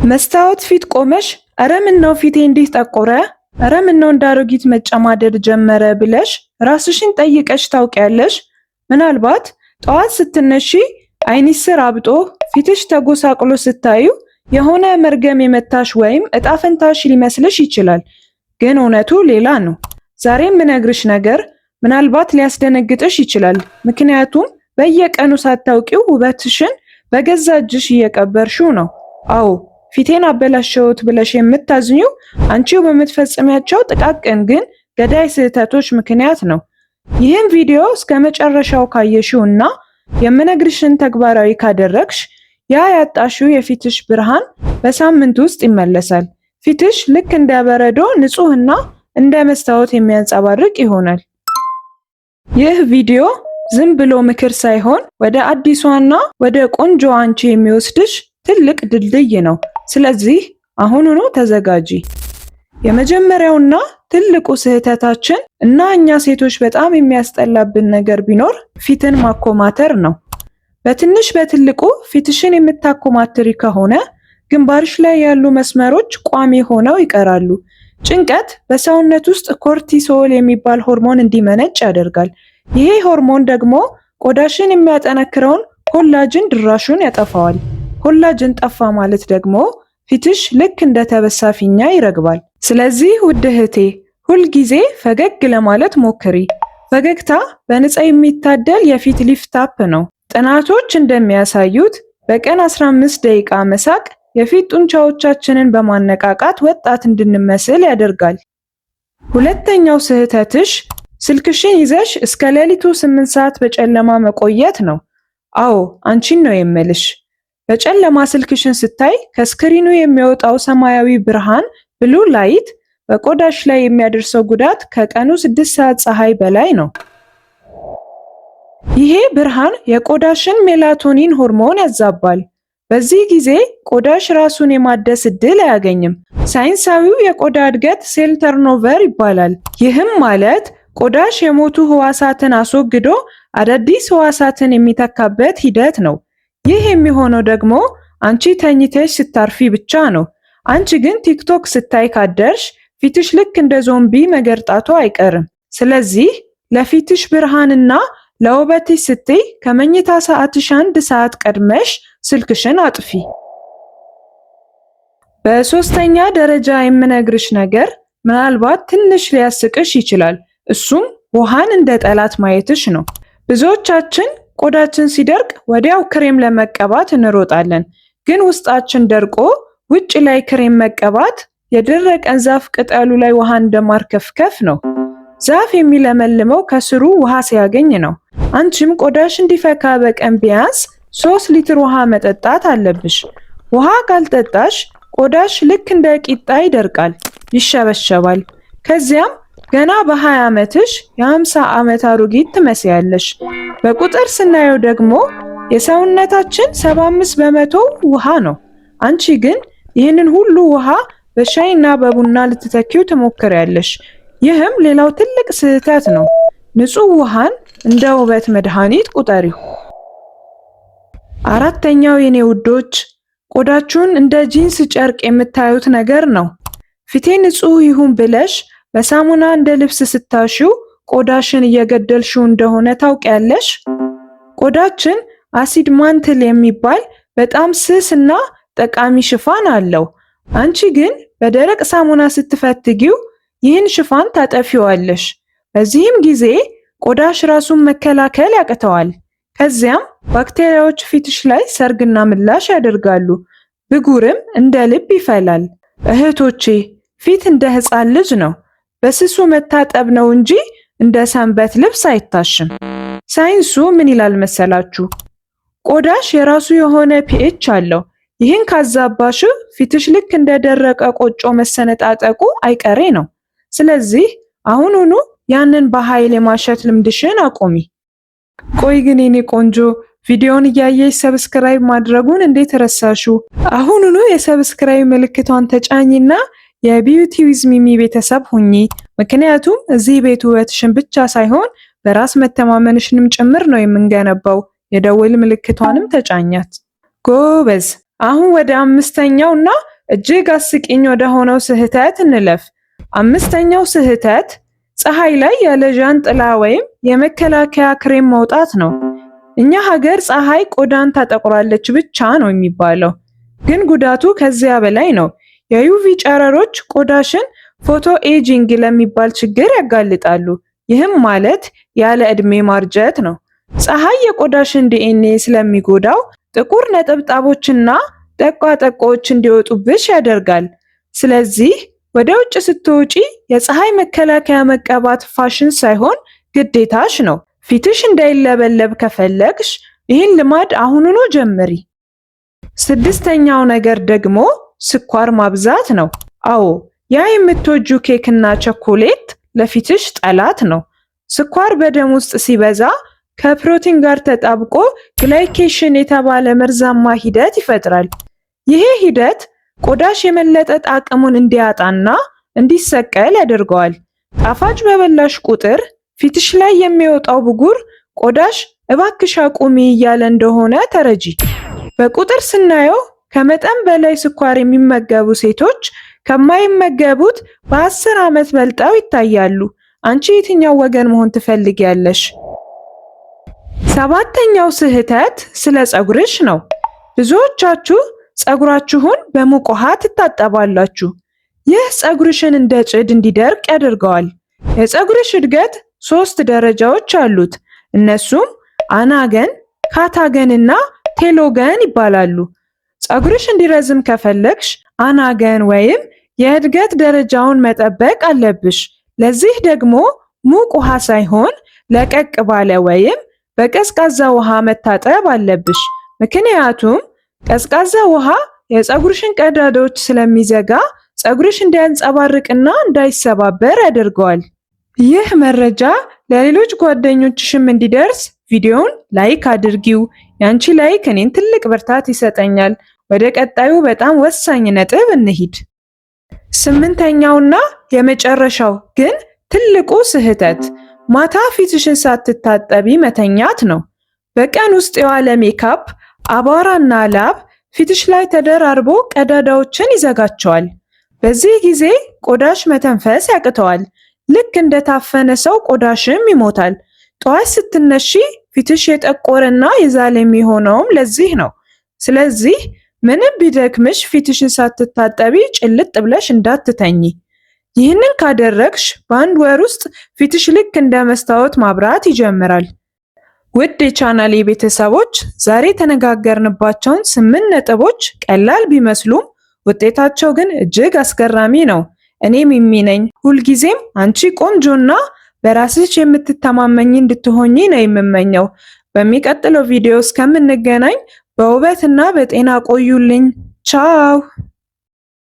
መስታወት ፊት ቆመሽ አረ ምነው ፊቴ እንዲህ ጠቆረ፣ አረ ምነው እንዳሮጊት መጨማደድ ጀመረ ብለሽ ራስሽን ጠይቀሽ ታውቂያለሽ? ምናልባት ጠዋት ስትነሺ ዓይንሽ ስር አብጦ ፊትሽ ተጎሳቅሎ ስታዩ የሆነ መርገም የመታሽ ወይም እጣ ፈንታሽ ሊመስልሽ ይችላል። ግን እውነቱ ሌላ ነው። ዛሬ የምነግርሽ ነገር ምናልባት ሊያስደነግጥሽ ይችላል። ምክንያቱም በየቀኑ ሳታውቂው ውበትሽን በገዛ እጅሽ እየቀበርሽው ነው። አዎ ፊቴን አበላሸሁት ብለሽ የምታዝኚው አንቺው በምትፈጽሚያቸው ጥቃቅን ግን ገዳይ ስህተቶች ምክንያት ነው። ይህን ቪዲዮ እስከ መጨረሻው ካየሽው እና የምነግርሽን ተግባራዊ ካደረግሽ ያ ያጣሽው የፊትሽ ብርሃን በሳምንት ውስጥ ይመለሳል። ፊትሽ ልክ እንደ በረዶ ንጹህና እንደ መስታወት የሚያንጸባርቅ ይሆናል። ይህ ቪዲዮ ዝም ብሎ ምክር ሳይሆን ወደ አዲሷና ወደ ቆንጆ አንቺ የሚወስድሽ ትልቅ ድልድይ ነው። ስለዚህ አሁኑኑ ተዘጋጂ። የመጀመሪያውና ትልቁ ስህተታችን እና እኛ ሴቶች በጣም የሚያስጠላብን ነገር ቢኖር ፊትን ማኮማተር ነው። በትንሽ በትልቁ ፊትሽን የምታኮማትሪ ከሆነ ግንባርሽ ላይ ያሉ መስመሮች ቋሚ ሆነው ይቀራሉ። ጭንቀት በሰውነት ውስጥ ኮርቲሶል የሚባል ሆርሞን እንዲመነጭ ያደርጋል። ይሄ ሆርሞን ደግሞ ቆዳሽን የሚያጠነክረውን ኮላጅን ድራሹን ያጠፋዋል። ኮላጅን ጠፋ ማለት ደግሞ ፊትሽ ልክ እንደ ተበሳ ፊኛ ይረግባል። ስለዚህ ውድ እህቴ ሁልጊዜ ፈገግ ለማለት ሞክሪ። ፈገግታ በነፃ የሚታደል የፊት ሊፍት አፕ ነው። ጥናቶች እንደሚያሳዩት በቀን 15 ደቂቃ መሳቅ የፊት ጡንቻዎቻችንን በማነቃቃት ወጣት እንድንመስል ያደርጋል። ሁለተኛው ስህተትሽ ስልክሽን ይዘሽ እስከ ሌሊቱ 8 ሰዓት በጨለማ መቆየት ነው። አዎ አንቺን ነው የምልሽ። በጨለማ ስልክሽን ስታይ ከስክሪኑ የሚወጣው ሰማያዊ ብርሃን ብሉ ላይት በቆዳሽ ላይ የሚያደርሰው ጉዳት ከቀኑ 6 ሰዓት ፀሐይ በላይ ነው። ይሄ ብርሃን የቆዳሽን ሜላቶኒን ሆርሞን ያዛባል። በዚህ ጊዜ ቆዳሽ ራሱን የማደስ እድል አያገኝም። ሳይንሳዊው የቆዳ እድገት ሴል ተርኖቨር ይባላል። ይህም ማለት ቆዳሽ የሞቱ ህዋሳትን አስወግዶ አዳዲስ ህዋሳትን የሚተካበት ሂደት ነው። ይህ የሚሆነው ደግሞ አንቺ ተኝተሽ ስታርፊ ብቻ ነው። አንቺ ግን ቲክቶክ ስታይ ካደርሽ ፊትሽ ልክ እንደ ዞምቢ መገርጣቱ አይቀርም። ስለዚህ ለፊትሽ ብርሃንና ለውበትሽ ስትይ ከመኝታ ሰዓትሽ 1 ሰዓት ቀድመሽ ስልክሽን አጥፊ። በሶስተኛ ደረጃ የምነግርሽ ነገር ምናልባት ትንሽ ሊያስቅሽ ይችላል። እሱም ውሃን እንደ ጠላት ማየትሽ ነው። ብዙዎቻችን ቆዳችን ሲደርቅ ወዲያው ክሬም ለመቀባት እንሮጣለን። ግን ውስጣችን ደርቆ ውጭ ላይ ክሬም መቀባት የደረቀን ዛፍ ቅጠሉ ላይ ውሃ እንደማርከፍከፍ ነው። ዛፍ የሚለመልመው ከስሩ ውሃ ሲያገኝ ነው። አንቺም ቆዳሽ እንዲፈካ በቀን ቢያንስ 3 ሊትር ውሃ መጠጣት አለብሽ። ውሃ ካልጠጣሽ ቆዳሽ ልክ እንደ ቂጣ ይደርቃል፣ ይሸበሸባል። ከዚያም ገና በ20 ዓመትሽ የ50 ዓመት አሮጊት ትመስያለሽ። በቁጥር ስናየው ደግሞ የሰውነታችን 75 በመቶ ውሃ ነው። አንቺ ግን ይህንን ሁሉ ውሃ በሻይና በቡና ልትተኪው ትሞክሪያለሽ። ይህም ሌላው ትልቅ ስህተት ነው። ንጹህ ውሃን እንደ ውበት መድኃኒት ቁጠሪው። አራተኛው የኔ ውዶች ቆዳችሁን እንደ ጂንስ ጨርቅ የምታዩት ነገር ነው። ፊቴ ንጹህ ይሁን ብለሽ በሳሙና እንደ ልብስ ስታሺው ቆዳሽን እየገደልሽው እንደሆነ ታውቂያለሽ። ቆዳችን አሲድ ማንትል የሚባል በጣም ስስና ጠቃሚ ሽፋን አለው። አንቺ ግን በደረቅ ሳሙና ስትፈትጊው ይህን ሽፋን ታጠፊዋለሽ። በዚህም ጊዜ ቆዳሽ ራሱን መከላከል ያቅተዋል። ከዚያም ባክቴሪያዎች ፊትሽ ላይ ሰርግና ምላሽ ያደርጋሉ። ብጉርም እንደ ልብ ይፈላል። እህቶቼ ፊት እንደ ሕፃን ልጅ ነው። በስሱ መታጠብ ነው እንጂ እንደ ሰንበት ልብስ አይታሽም። ሳይንሱ ምን ይላል መሰላችሁ? ቆዳሽ የራሱ የሆነ ፒኤች አለው። ይህን ካዛባሽ ፊትሽ ልክ እንደ ደረቀ ቆጮ መሰነጣጠቁ አይቀሬ ነው። ስለዚህ አሁኑኑ ያንን በኃይል የማሸት ልምድሽን አቆሚ። ቆይ ግን የኔ ቆንጆ ቪዲዮውን እያየሽ ሰብስክራይብ ማድረጉን እንዴት ረሳሽው? አሁኑኑ የሰብስክራይብ ምልክቷን ተጫኝና የቢዩቲ ዊዝ ሚሚ ቤተሰብ ሁኚ። ምክንያቱም እዚህ ቤት ውበትሽን ብቻ ሳይሆን በራስ መተማመንሽንም ጭምር ነው የምንገነባው። የደወል ምልክቷንም ተጫኛት። ጎበዝ። አሁን ወደ 5ኛው እና እጅግ አስቂኝ ወደ ሆነው ስህተት እንለፍ። አምስተኛው ስህተት ፀሐይ ላይ ያለ ዣንጥላ ወይም የመከላከያ ክሬም መውጣት ነው። እኛ ሀገር ፀሐይ ቆዳን ታጠቁራለች ብቻ ነው የሚባለው፣ ግን ጉዳቱ ከዚያ በላይ ነው። የዩቪ ጨረሮች ቆዳሽን ፎቶ ኤጂንግ ለሚባል ችግር ያጋልጣሉ። ይህም ማለት ያለ ዕድሜ ማርጀት ነው። ፀሐይ የቆዳሽን ዲኤንኤ ስለሚጎዳው ጥቁር ነጠብጣቦችና ጠቋጠቆዎች እንዲወጡብሽ ያደርጋል። ስለዚህ ወደ ውጭ ስትወጪ የፀሐይ መከላከያ መቀባት ፋሽን ሳይሆን ግዴታሽ ነው። ፊትሽ እንዳይለበለብ ከፈለግሽ ይህን ልማድ አሁኑኑ ጀምሪ። ስድስተኛው ነገር ደግሞ ስኳር ማብዛት ነው። አዎ፣ ያ የምትወጁ ኬክና ቸኮሌት ለፊትሽ ጠላት ነው። ስኳር በደም ውስጥ ሲበዛ ከፕሮቲን ጋር ተጣብቆ ግላይኬሽን የተባለ መርዛማ ሂደት ይፈጥራል። ይሄ ሂደት ቆዳሽ የመለጠጥ አቅሙን እንዲያጣና እንዲሰቀል ያደርገዋል። ጣፋጭ በበላሽ ቁጥር ፊትሽ ላይ የሚወጣው ብጉር ቆዳሽ እባክሽ አቁሚ እያለ እንደሆነ ተረጂ። በቁጥር ስናየው ከመጠን በላይ ስኳር የሚመገቡ ሴቶች ከማይመገቡት በ10 ዓመት በልጠው ይታያሉ። አንቺ የትኛው ወገን መሆን ትፈልጊያለሽ? ሰባተኛው ስህተት ስለ ፀጉርሽ ነው። ብዙዎቻችሁ ፀጉራችሁን በሙቅ ውሃ ትታጠባላችሁ። ይህ ፀጉርሽን እንደ ጭድ እንዲደርቅ ያደርገዋል። የፀጉርሽ እድገት 3 ደረጃዎች አሉት። እነሱም አናገን፣ ካታገን እና ቴሎገን ይባላሉ። ፀጉርሽ እንዲረዝም ከፈለግሽ አናገን ወይም የእድገት ደረጃውን መጠበቅ አለብሽ። ለዚህ ደግሞ ሙቅ ውሃ ሳይሆን ለቀቅ ባለ ወይም በቀዝቃዛ ውሃ መታጠብ አለብሽ። ምክንያቱም ቀዝቃዛ ውሃ የፀጉርሽን ቀዳዳዎች ስለሚዘጋ ፀጉርሽ እንዲያንጸባርቅና እንዳይሰባበር ያደርገዋል። ይህ መረጃ ለሌሎች ጓደኞችሽም እንዲደርስ ቪዲዮውን ላይክ አድርጊው። ያንቺ ላይክ እኔን ትልቅ ብርታት ይሰጠኛል። ወደ ቀጣዩ በጣም ወሳኝ ነጥብ እንሂድ። ስምንተኛውና የመጨረሻው ግን ትልቁ ስህተት ማታ ፊትሽን ሳትታጠቢ መተኛት ነው። በቀን ውስጥ የዋለ ሜካፕ፣ አቧራና ላብ ፊትሽ ላይ ተደራርቦ ቀዳዳዎችን ይዘጋቸዋል። በዚህ ጊዜ ቆዳሽ መተንፈስ ያቅተዋል። ልክ እንደታፈነ ሰው ቆዳሽም ይሞታል። ጠዋት ስትነሺ ፊትሽ የጠቆረና የዛለ የሚሆነውም ለዚህ ነው። ስለዚህ ምንም ቢደክምሽ ፊትሽን ሳትታጠቢ ጭልጥ ብለሽ እንዳትተኚ። ይህንን ካደረግሽ በአንድ ወር ውስጥ ፊትሽ ልክ እንደ መስታወት ማብራት ይጀምራል። ውድ የቻናሌ ቤተሰቦች ዛሬ የተነጋገርንባቸውን 8 ነጥቦች ቀላል ቢመስሉም ውጤታቸው ግን እጅግ አስገራሚ ነው። እኔ ሚሚ ነኝ። ሁልጊዜም አንቺ ቆንጆና በራስሽ የምትተማመኝ እንድትሆኚ ነው የምመኘው። በሚቀጥለው ቪዲዮ እስከምንገናኝ በውበትና በጤና ቆዩልኝ። ቻው።